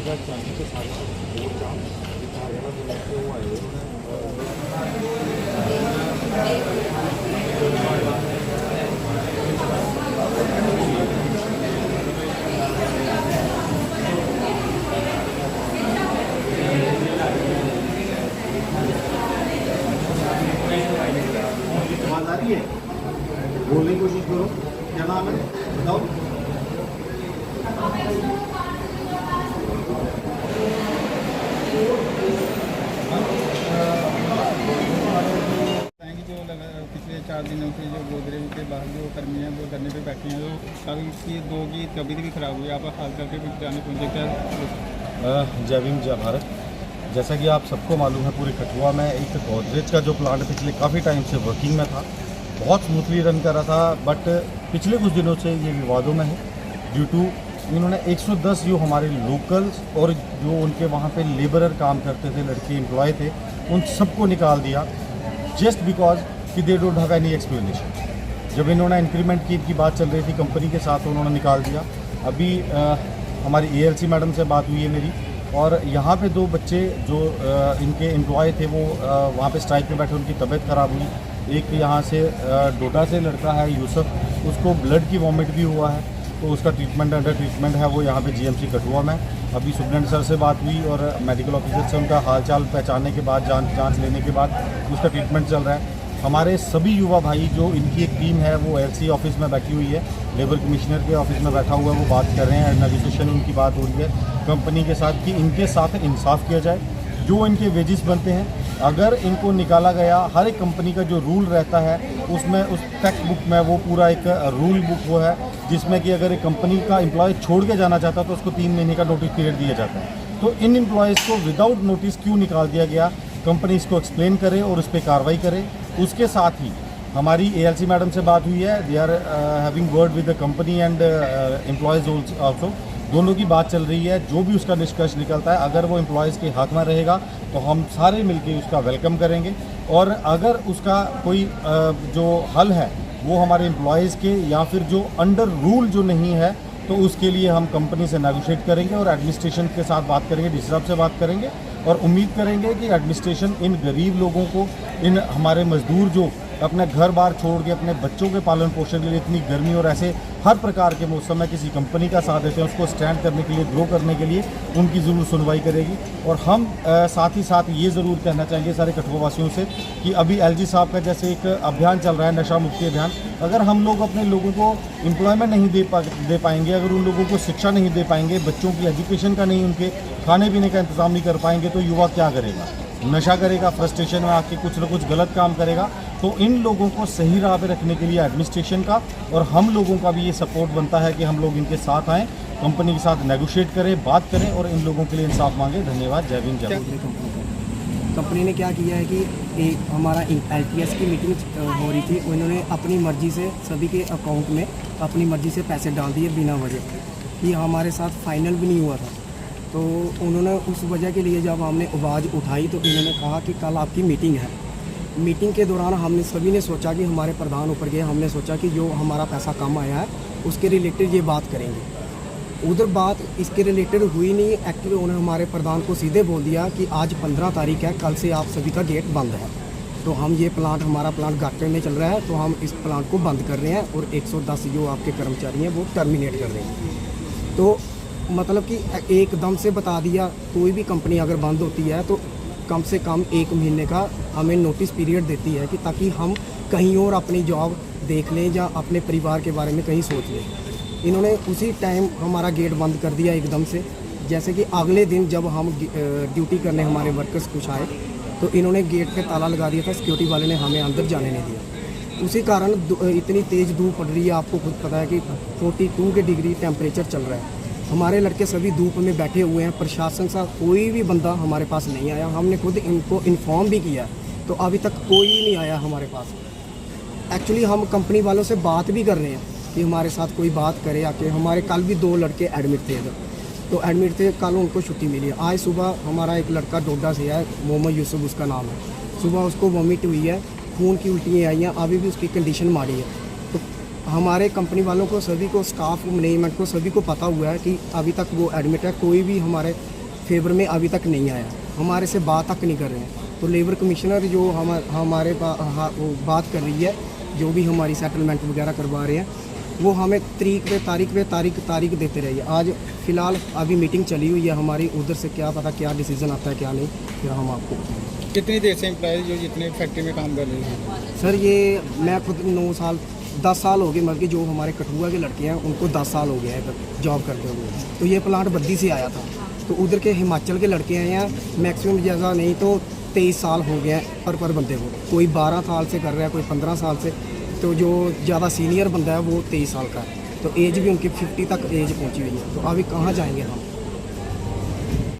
का चांदी के सारे बोर्ड काम हरियाणा जो लड़के वो आए आवाज आ रही है, बोलने की कोशिश करो। क्या नाम है बताओ। जो पिछले 4 दिनों से जो गोदरेज के बाहर जो कर्मी हैं वो धरने पे बैठे हैं, तो कभी की दो की तबीयत भी खराब हुई, आप हाल करके भी जाने पहुँचे क्या? जय भीम जय भारत। जैसा कि आप सबको मालूम है, पूरे कठुआ में एक गोदरेज का जो प्लांट पिछले काफ़ी टाइम से वर्किंग में था, बहुत स्मूथली रन कर रहा था, बट पिछले कुछ दिनों से ये विवादों में है ड्यू टू इन्होंने 110 जो हमारे लोकल्स और जो उनके वहाँ पे लेबरर काम करते थे, लड़के एम्प्लॉय थे, उन सबको निकाल दिया जस्ट बिकॉज कि they don't have any explanation. जब इन्होंने इंक्रीमेंट की बात चल रही थी कंपनी के साथ, तो उन्होंने निकाल दिया। अभी हमारी ALC मैडम से बात हुई है मेरी, और यहाँ पे 2 बच्चे जो इनके एम्प्लॉय थे वो वहाँ पे स्ट्राइक पे बैठे, उनकी तबीयत ख़राब हुई। एक यहाँ से डोडा से लड़का है यूसुफ, उसको ब्लड की वॉमिट भी हुआ है, तो उसका ट्रीटमेंट अंडर ट्रीटमेंट है, वो यहाँ पे GMC कठुआ में। अभी सुप्रिटेंडेंट सर से बात हुई और मेडिकल ऑफिसर से उनका हालचाल पहचानने के बाद, जांच लेने के बाद उसका ट्रीटमेंट चल रहा है। हमारे सभी युवा भाई जो इनकी एक टीम है वो LC ऑफिस में बैठी हुई है, लेबर कमिश्नर के ऑफिस में बैठा हुआ है, वो बात कर रहे हैं, नेगोशिएशन उनकी बात हो रही है कंपनी के साथ कि इनके साथ इंसाफ किया जाए। जो इनके वेजेस बनते हैं, अगर इनको निकाला गया, हर एक कंपनी का जो रूल रहता है उसमें, उस टेक्स्ट बुक में वो पूरा एक रूल बुक वो है जिसमें कि अगर एक कंपनी का एम्प्लॉय छोड़ के जाना चाहता है तो उसको 3 महीने का नोटिस पीरियड दिया जाता है। तो इन एम्प्लॉयज़ को विदाउट नोटिस क्यों निकाल दिया गया, कंपनी इसको एक्सप्लेन करे और उस पर कार्रवाई करे। उसके साथ ही हमारी ALC मैडम से बात हुई है, they are having word with the company and employees also, दोनों की बात चल रही है। जो भी उसका निष्कर्ष निकलता है, अगर वो एम्प्लॉयज़ के हाथ में रहेगा तो हम सारे मिलकर उसका वेलकम करेंगे, और अगर उसका कोई जो हल है वो हमारे एम्प्लॉयज़ के या फिर जो अंडर रूल जो नहीं है, तो उसके लिए हम कंपनी से नेगोशिएट करेंगे और एडमिनिस्ट्रेशन के साथ बात करेंगे, DC साहब से बात करेंगे, और उम्मीद करेंगे कि एडमिनिस्ट्रेशन इन गरीब लोगों को, इन हमारे मजदूर जो अपने घर बार छोड़ के अपने बच्चों के पालन पोषण के लिए इतनी गर्मी और ऐसे हर प्रकार के मौसम में किसी कंपनी का साथ देते हैं, उसको स्टैंड करने के लिए, ग्रो करने के लिए उनकी ज़रूर सुनवाई करेगी। और हम साथ ही साथ ये ज़रूर कहना चाहेंगे सारे कठुआ वासियों से कि अभी LG साहब का जैसे एक अभियान चल रहा है, नशा मुक्ति अभियान, अगर हम लोग अपने लोगों को एम्प्लॉयमेंट नहीं दे पाएंगे, अगर उन लोगों को शिक्षा नहीं दे पाएंगे, बच्चों की एजुकेशन का नहीं, उनके खाने पीने का इंतज़ाम नहीं कर पाएंगे, तो युवा क्या करेगा? नशा करेगा, फ्रस्ट्रेशन में आके कुछ न कुछ गलत काम करेगा। तो इन लोगों को सही राह पे रखने के लिए एडमिनिस्ट्रेशन का और हम लोगों का भी ये सपोर्ट बनता है कि हम लोग इनके साथ आएँ, कंपनी के साथ नेगोशिएट करें, बात करें और इन लोगों के लिए इंसाफ मांगे। धन्यवाद। जय भीम जय भारत। कंपनी ने क्या किया है कि एक हमारा LTS की मीटिंग हो रही थी, उन्होंने अपनी मर्ज़ी से सभी के अकाउंट में अपनी मर्ज़ी से पैसे डाल दिए बिना वजह, कि हमारे साथ फाइनल भी नहीं हुआ था। तो उन्होंने उस वजह के लिए जब हमने आवाज़ उठाई तो इन्होंने कहा कि कल आपकी मीटिंग है। मीटिंग के दौरान हमने सभी ने सोचा कि हमारे प्रधान ऊपर गए, हमने सोचा कि जो हमारा पैसा कम आया है उसके रिलेटेड ये बात करेंगे। उधर बात इसके रिलेटेड हुई नहीं। एक्चुअली उन्होंने हमारे प्रधान को सीधे बोल दिया कि आज 15 तारीख है, कल से आप सभी का गेट बंद है। तो हम ये प्लांट, हमारा प्लांट घाटे में चल रहा है, तो हम इस प्लांट को बंद कर रहे हैं और 110 जो आपके कर्मचारी हैं वो टर्मिनेट कर रहे हैं। तो मतलब कि एकदम से बता दिया, कोई भी कंपनी अगर बंद होती है तो कम से कम 1 महीने का हमें नोटिस पीरियड देती है, कि ताकि हम कहीं और अपनी जॉब देख लें या अपने परिवार के बारे में कहीं सोच लें। इन्होंने उसी टाइम हमारा गेट बंद कर दिया एकदम से। जैसे कि अगले दिन जब हम ड्यूटी करने हमारे वर्कर्स कुछ आए तो इन्होंने गेट पे ताला लगा दिया था, सिक्योरिटी वाले ने हमें अंदर जाने नहीं दिया। उसी कारण इतनी तेज़ धूप पड़ रही है, आपको खुद पता है कि 42 के डिग्री टेम्परेचर चल रहा है। हमारे लड़के सभी धूप में बैठे हुए हैं, प्रशासन से कोई भी बंदा हमारे पास नहीं आया। हमने खुद इनको इन्फॉर्म भी किया, तो अभी तक कोई नहीं आया हमारे पास। एक्चुअली हम कंपनी वालों से बात भी कर रहे हैं कि हमारे साथ कोई बात करे आके। हमारे कल भी 2 लड़के एडमिट थे इधर, तो एडमिट थे, कल उनको छुट्टी मिली है। आज सुबह हमारा एक लड़का डोडा से है, मोहम्मद यूसुफ उसका नाम है, सुबह उसको वॉमिट हुई है, खून की उल्टियाँ आई हैं, अभी भी उसकी कंडीशन माड़ी है। तो हमारे कंपनी वालों को, सभी को, स्टाफ मैनेजमेंट को, सभी को पता हुआ है कि अभी तक वो एडमिट है। कोई भी हमारे फेवर में अभी तक नहीं आया, हमारे से बात तक नहीं कर रहे हैं। तो लेबर कमिश्नर जो हमारे वो बात कर रही है, जो भी हमारी सेटलमेंट वगैरह करवा रहे हैं, वो हमें तारीख देते रहिए। आज फ़िलहाल अभी मीटिंग चली हुई है हमारी, उधर से क्या पता क्या डिसीज़न आता है क्या नहीं, फिर हम आपको बताएंगे। कितनी देर से एम्प्लॉयज़ जो जितने फैक्ट्री में काम कर रहे हैं? सर ये मैं खुद 10 साल हो गए, मतलब जो हमारे कठुआ के लड़के हैं उनको 10 साल हो गया है इधर जॉब करते हुए। तो ये प्लांट बद्दी से आया था, तो उधर के हिमाचल के लड़के आए हैं, मैक्सिमम ज़्यादा नहीं तो 23 साल हो गया है पर बंदे को। कोई 12 साल से कर रहा है, कोई 15 साल से, तो जो ज़्यादा सीनियर बंदा है वो 23 साल का है। तो एज भी उनकी 50 तक एज पहुंची हुई है। तो अभी कहाँ जाएंगे हम?